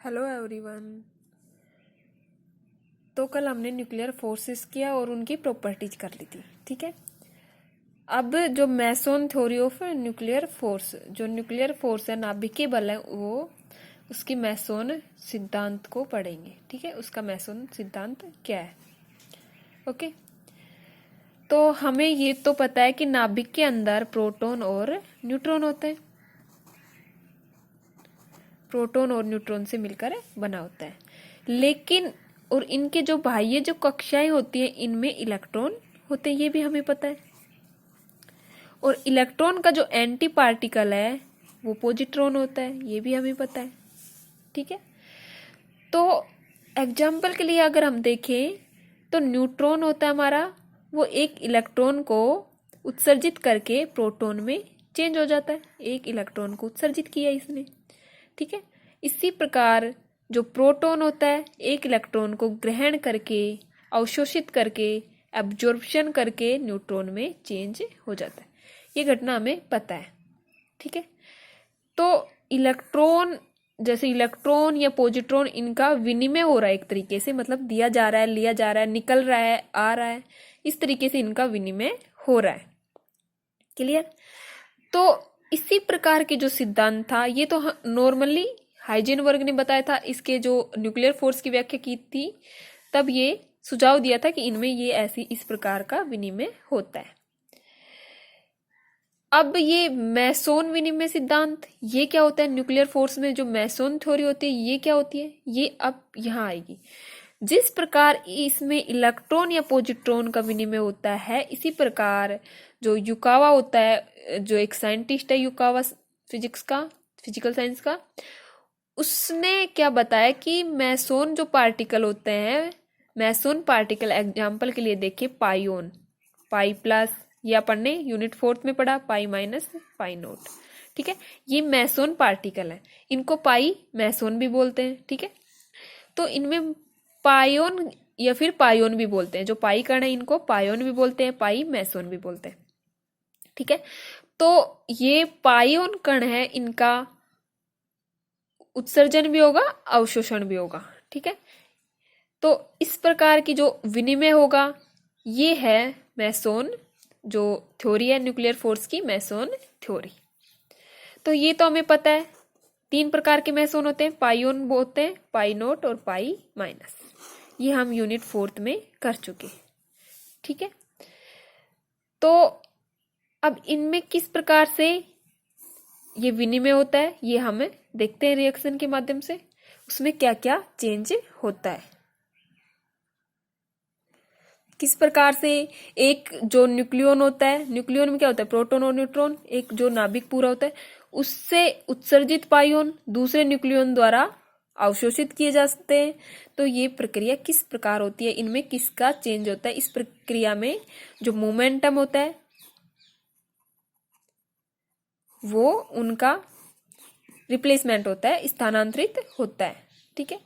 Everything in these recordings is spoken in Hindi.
Hello everyone. तो कल हमने न्यूक्लियर फोर्सेस किया और उनकी प्रॉपर्टीज कर ली थी, ठीक है। अब जो mason theory of nuclear force, जो न्यूक्लियर फोर्स है, नाभिकीय बल है, वो उसकी मैसोन सिद्धांत को पढ़ेंगे, ठीक है। उसका मैसोन सिद्धांत क्या है, ओके। तो हमें ये तो पता है कि नाभिक के अंदर प्रोटॉन और न्यूट्रॉन होते हैं, प्रोटॉन और न्यूट्रॉन से मिलकर बना होता है। लेकिन और इनके जो बाह्य जो कक्षाएं होती हैं, इनमें इलेक्ट्रॉन होते हैं, ये भी हमें पता है। और इलेक्ट्रॉन का जो एंटी पार्टिकल है वो पॉजिट्रॉन होता है, ये भी हमें पता है, ठीक है। तो एग्जाम्पल के लिए अगर हम देखें तो न्यूट्रॉन होता है हमारा, वो एक इलेक्ट्रॉन को उत्सर्जित करके प्रोटॉन में चेंज हो जाता है। एक इलेक्ट्रॉन को उत्सर्जित किया इसने, ठीक है। इसी प्रकार जो प्रोटॉन होता है, एक इलेक्ट्रॉन को ग्रहण करके, अवशोषित करके, एब्जॉर्प्शन करके न्यूट्रॉन में चेंज हो जाता है। ये घटना हमें पता है, ठीक है। तो इलेक्ट्रॉन, जैसे इलेक्ट्रॉन या पॉजिट्रॉन, इनका विनिमय हो रहा है एक तरीके से, मतलब दिया जा रहा है, लिया जा रहा है, निकल रहा है, आ रहा है, इस तरीके से इनका विनिमय हो रहा है। क्लियर। तो इसी प्रकार के जो सिद्धांत था, ये तो नॉर्मली हाइजेनबर्ग ने बताया था, इसके जो न्यूक्लियर फोर्स की व्याख्या की थी, तब ये सुझाव दिया था कि इनमें ये ऐसी इस प्रकार का विनिमय होता है। अब ये मैसोन विनिमय सिद्धांत, ये क्या होता है? न्यूक्लियर फोर्स में जो मैसोन थ्योरी होती है, ये क्या होती है? ये अब यहाँ आएगी। जिस प्रकार इसमें इलेक्ट्रॉन या पॉजिट्रॉन का विनिमय होता है, इसी प्रकार जो युकावा होता है, जो एक साइंटिस्ट है युकावा, फिजिक्स का, फिजिकल साइंस का, उसने क्या बताया कि मैसोन जो पार्टिकल होते हैं, मैसोन पार्टिकल एग्जाम्पल के लिए देखिए, पाइओन, पाई प्लस, या अपन ने यूनिट 4th में पढ़ा, पाई माइनस पाई नोट, ठीक है। ये मैसोन पार्टिकल है, इनको पाई मैसोन भी बोलते हैं, ठीक है। तो इनमें पायोन या फिर पायोन भी बोलते हैं, जो पाई कण है इनको पायोन भी बोलते हैं, पाई मैसोन भी बोलते हैं, ठीक है। तो ये पायोन कण है, इनका उत्सर्जन भी होगा, अवशोषण भी होगा, ठीक है। तो इस प्रकार की जो विनिमय होगा, ये है मैसोन, जो थ्योरी है न्यूक्लियर फोर्स की, मैसोन थ्योरी। तो ये तो हमें पता है, 3 प्रकार के मैसोन होते हैं, पाइओन होते हैं, पाई नोट और पाई माइनस। ये हम यूनिट 4th में कर चुके, ठीक है। तो अब इनमें किस प्रकार से ये विनिमय होता है, ये हमें देखते हैं रिएक्शन के माध्यम से, उसमें क्या क्या चेंज होता है, किस प्रकार से। एक जो न्यूक्लियन होता है, न्यूक्लियन में क्या होता है? प्रोटॉन और न्यूट्रॉन, एक जो नाभिक पूरा होता है, उससे उत्सर्जित पाइयोन दूसरे न्यूक्लियन द्वारा अवशोषित किए जाते हैं। तो ये प्रक्रिया किस प्रकार होती है, इनमें किसका चेंज होता है? इस प्रक्रिया में जो मोमेंटम होता है, वो उनका रिप्लेसमेंट होता है, स्थानांतरित होता है, ठीक है।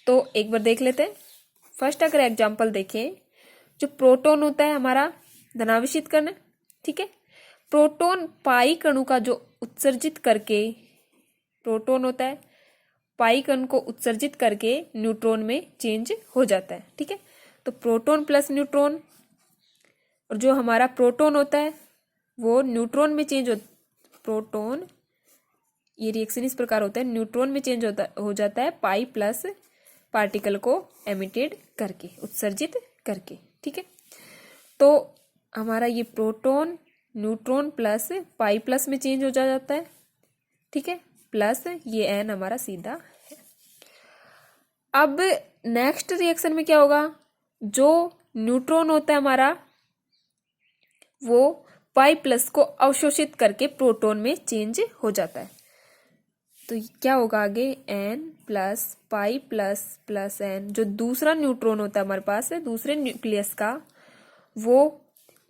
तो एक बार देख लेते हैं। फर्स्ट अगर एग्जाम्पल देखें, जो प्रोटॉन होता है हमारा धनावेशित कण, ठीक है। प्रोटॉन पाई कणु का जो उत्सर्जित करके, प्रोटॉन होता है पाई कण को उत्सर्जित करके न्यूट्रॉन में चेंज हो जाता है, ठीक है। तो प्रोटॉन प्लस न्यूट्रॉन, और जो हमारा प्रोटॉन होता है वो न्यूट्रॉन में चेंज प्रोटॉन, ये रिएक्शन इस प्रकार होता है, न्यूट्रॉन में चेंज हो जाता है पाई प्लस पार्टिकल को एमिटेड करके, उत्सर्जित करके, ठीक है। तो हमारा ये proton neutron plus pi plus में चेंज हो जाता है, ठीक है, प्लस ये एन हमारा सीधा है। अब नेक्स्ट रिएक्शन में क्या होगा? जो न्यूट्रॉन होता है हमारा, वो पाई प्लस को अवशोषित करके प्रोटॉन में चेंज हो जाता है। तो क्या होगा आगे? N plus pi plus plus N, जो दूसरा न्यूट्रॉन होता है हमारे पास है दूसरे न्यूक्लियस का, वो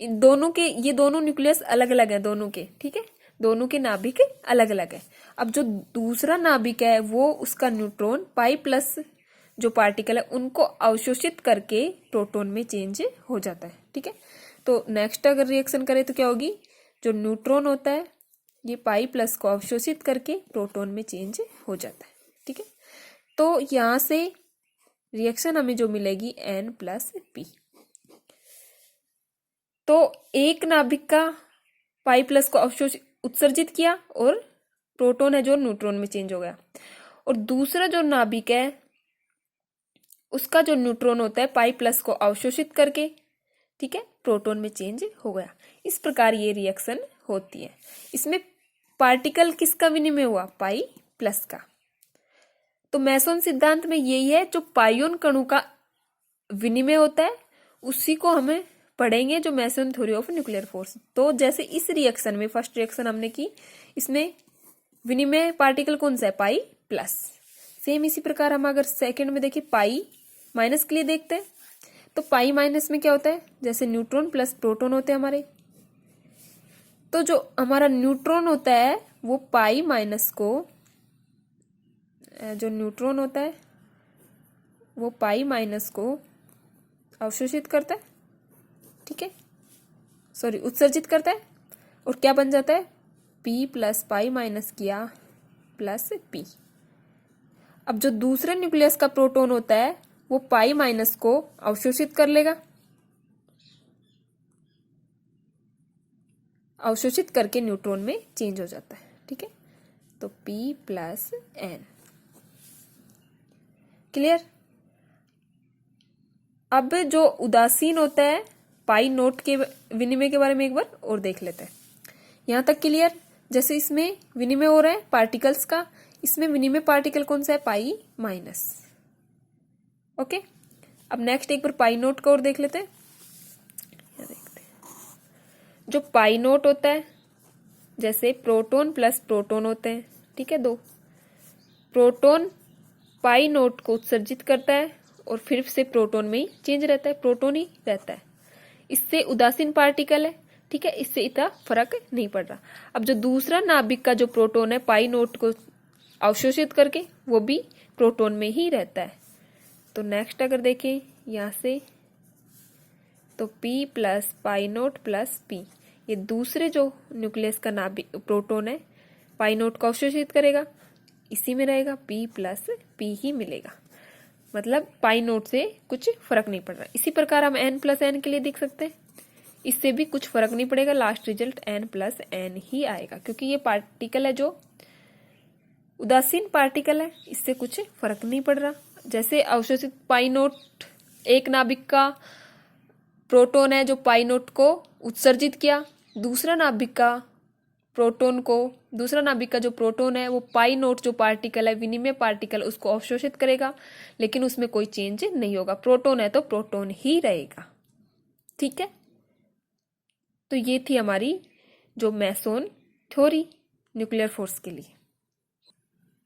इन दोनों के, ये दोनों न्यूक्लियस अलग अलग है दोनों के, ठीक है, दोनों के नाभिक अलग अलग है। अब जो दूसरा नाभिक है, वो उसका न्यूट्रॉन पाई प्लस जो पार्टिकल है उनको अवशोषित करके प्रोटॉन में चेंज हो जाता है, ठीक है। तो नेक्स्ट अगर रिएक्शन करें तो क्या होगी? जो न्यूट्रॉन होता है, ये पाई प्लस को अवशोषित करके प्रोटॉन में चेंज हो जाता है, ठीक है। तो यहाँ से रिएक्शन हमें जो मिलेगी N+P। तो एक नाभिक का पाई प्लस को उत्सर्जित किया और प्रोटॉन है जो न्यूट्रॉन में चेंज हो गया, और दूसरा जो नाभिक है उसका जो न्यूट्रॉन होता है पाई प्लस को अवशोषित करके, ठीक है, प्रोटॉन में चेंज हो गया। इस प्रकार ये रिएक्शन होती है। इसमें पार्टिकल किसका विनिमय हुआ? पाई प्लस का। तो मेसन सिद्धांत में यही है, जो पाइयोन कणों का विनिमय होता है उसी को हमें पढ़ेंगे, जो mason theory of nuclear force. तो जैसे इस रिएक्शन में फर्स्ट रिएक्शन हमने की, इसमें विनिमय पार्टिकल कौन सा है? Pi plus. सेम इसी प्रकार हम अगर सेकंड में देखें पाई माइनस के लिए देखते हैं, तो पाई माइनस में क्या होता है? जैसे न्यूट्रॉन प्लस प्रोटॉन होते हैं हमारे, तो जो हमारा न्यूट्रॉन होता है वो पाई माइनस को, जो न्यूट्रॉन होता है वो पाई माइनस को अवशोषित करता है, ठीक है, सॉरी उत्सर्जित करता है, और क्या बन जाता है? P प्लस पाई माइनस किया प्लस P। अब जो दूसरे न्यूक्लियस का प्रोटॉन होता है वो पाई माइनस को अवशोषित कर लेगा, अवशोषित करके न्यूट्रॉन में चेंज हो जाता है, ठीक है। तो P प्लस N। क्लियर? अब जो उदासीन होता है पाई नोट के विनिमय के बारे में एक बार और देख लेते हैं। यहां तक क्लियर? जैसे इसमें विनिमय हो रहा है पार्टिकल्स का, इसमें विनिमय पार्टिकल कौन सा है? Pi minus. ओके, अब नेक्स्ट एक बार पाई नोट का और देख लेते हैं। देखते हैं जो पाई नोट होता है, जैसे प्रोटॉन प्लस प्रोटॉन होते हैं, ठीक है, दो प्रोटॉन पाई नोट को उत्सर्जित करता है और फिर से प्रोटॉन में ही चेंज रहता है, प्रोटॉन ही रहता है। इससे उदासीन पार्टिकल है, ठीक है, इससे इतना फर्क नहीं पड़ रहा। अब जो दूसरा नाभिक का जो प्रोटॉन है पाई नोट को अवशोषित करके, वो भी प्रोटॉन में ही रहता है। तो नेक्स्ट अगर देखें यहां से, तो P plus pi note plus P, ये दूसरे जो न्यूक्लियस का नाभिक प्रोटॉन है पाई नोट को अवशोषित करेगा, इसी में रहेगा P प्लस P ही मिलेगा, मतलब पाई नोट से कुछ फर्क नहीं पड़ रहा। इसी प्रकार हम N प्लस N के लिए देख सकते हैं, इससे भी कुछ फर्क नहीं पड़ेगा, last result N plus N ही आएगा, क्योंकि ये पार्टिकल है जो उदासीन पार्टिकल है, इससे कुछ फर्क नहीं पड़ रहा। जैसे अवशोषित पाई नोट, एक नाभिक का प्रोटॉन है जो पाई नोट को उत्सर्जित किया, दूसरा नाभिक का प्रोटॉन को, दूसरा नाभिक का जो प्रोटॉन है वो पाई नोट जो पार्टिकल है विनिमय पार्टिकल, उसको अवशोषित करेगा, लेकिन उसमें कोई चेंज नहीं होगा, प्रोटॉन है तो प्रोटॉन ही रहेगा, ठीक है। तो ये थी हमारी जो मेसन थ्योरी न्यूक्लियर फोर्स के लिए।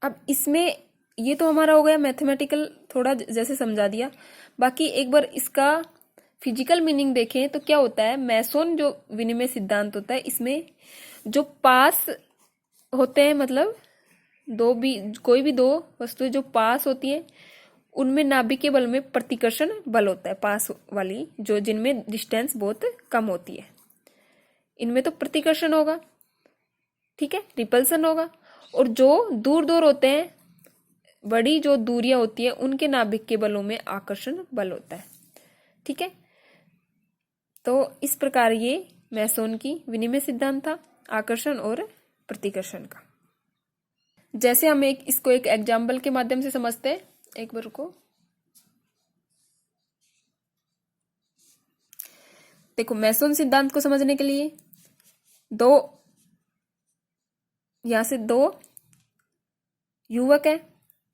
अब इसमें ये तो हमारा हो गया मैथमेटिकल, थोड़ा जैसे समझा दिया। बाकी एक बार इसका फिजिकल मीनिंग देखें तो क्या होता है, मेसन जो विनिमय सिद्धांत होता है, इसमें जो पास होते हैं, मतलब कोई भी दो वस्तुएं जो पास होती है, उनमें नाभिकीय बल में प्रतिकर्षण बल होता है, पास वाली जो जिनमें डिस्टेंस बहुत कम होती है, इनमें तो प्रतिकर्षण होगा, ठीक है, रिपल्सन होगा। और जो दूर दूर होते हैं, बड़ी जो दूरियां होती है, उनके नाभिकीय बलों में आकर्षण बल होता है, ठीक है। तो इस प्रकार ये मेसन की विनिमय सिद्धांत था, आकर्षण और प्रतिकर्षण का। जैसे हम इसको एक एग्जाम्पल के माध्यम से समझते हैं, एक बार को देखो। मेसन सिद्धांत को समझने के लिए यहां से दो युवक है,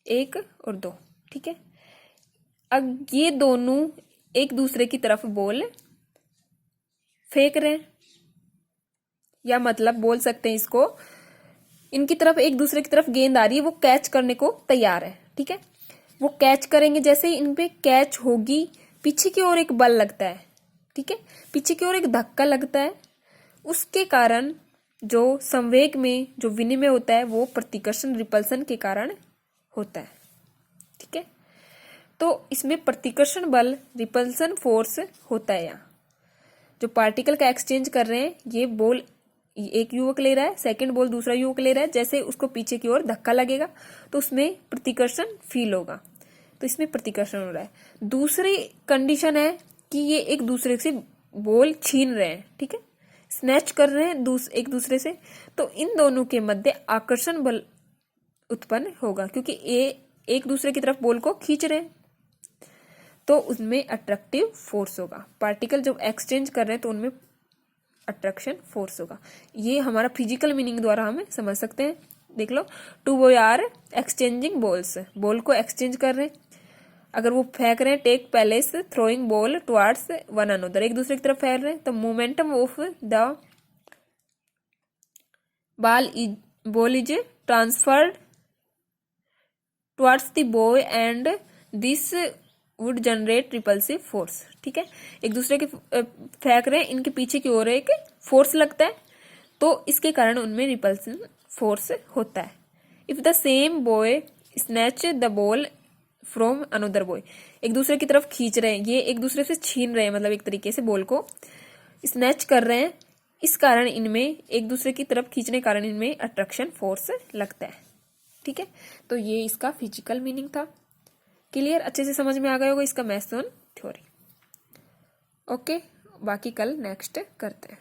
एक और दो, ठीक है। अब ये दोनों एक दूसरे की तरफ बॉल फेंक रहे हैं, या मतलब बोल सकते हैं इसको, इनकी तरफ एक दूसरे की तरफ गेंद आ रही है, वो कैच करने को तैयार है, ठीक है। वो कैच करेंगे, जैसे ही इन पे कैच होगी, पीछे की ओर एक बल लगता है, ठीक है, पीछे की ओर एक धक्का लगता है, उसके कारण जो संवेग में जो विनिमय होता है वो प्रतिकर्षण रिपल्सन के कारण होता है, ठीक है। तो इसमें प्रतिकर्षण बल रिपल्सन फोर्स होता है। यहाँ जो पार्टिकल का एक्सचेंज कर रहे हैं, ये बॉल एक युवक ले रहा है, सेकंड बॉल दूसरा युवक ले रहा है, जैसे उसको पीछे की ओर धक्का लगेगा तो उसमें प्रतिकर्षण फील होगा, तो इसमें प्रतिकर्षण हो रहा है। दूसरी कंडीशन है कि ये एक दूसरे से बॉल छीन रहे हैं, ठीक है, स्नैच कर रहे हैं एक दूसरे से, तो इन दोनों के मध्य आकर्षण बल उत्पन्न होगा, क्योंकि ये एक दूसरे की तरफ बॉल को खींच रहे हैं, तो उसमें अट्रैक्टिव फोर्स होगा। पार्टिकल जब एक्सचेंज कर रहे हैं तो उनमें अट्रैक्शन फोर्स होगा। ये हमारा फिजिकल मीनिंग द्वारा हम समझ सकते हैं। देख लो, two boy are exchanging balls, ball को एक्सचेंज कर रहे हैं। अगर वो फेंक रहे हैं, take place throwing ball towards one another, एक दूसरे की तरफ फेंक रहे हैं, तो momentum of the ball is transferred towards the boy and this would generate repulsive force, ठीक है। एक दूसरे के फेंक रहे हैं, इनके पीछे की ओर एक फोर्स लगता है, तो इसके कारण उनमें रिपल्सिव फोर्स होता है। If the same boy snatch the ball from another boy, एक दूसरे की तरफ खींच रहे हैं, ये एक दूसरे से छीन रहे हैं, मतलब एक तरीके से बॉल को स्नैच कर रहे हैं, इस कारण इनमें एक दूसरे की तरफ खींचने के कारण इनमें अट्रैक्शन फोर्स लगता है, ठीक है। तो ये इसका फिजिकल मीनिंग था। क्लियर, अच्छे से समझ में आ गया होगा इसका मैथ्स ऑन थ्योरी। ओके, बाकी कल नेक्स्ट करते हैं।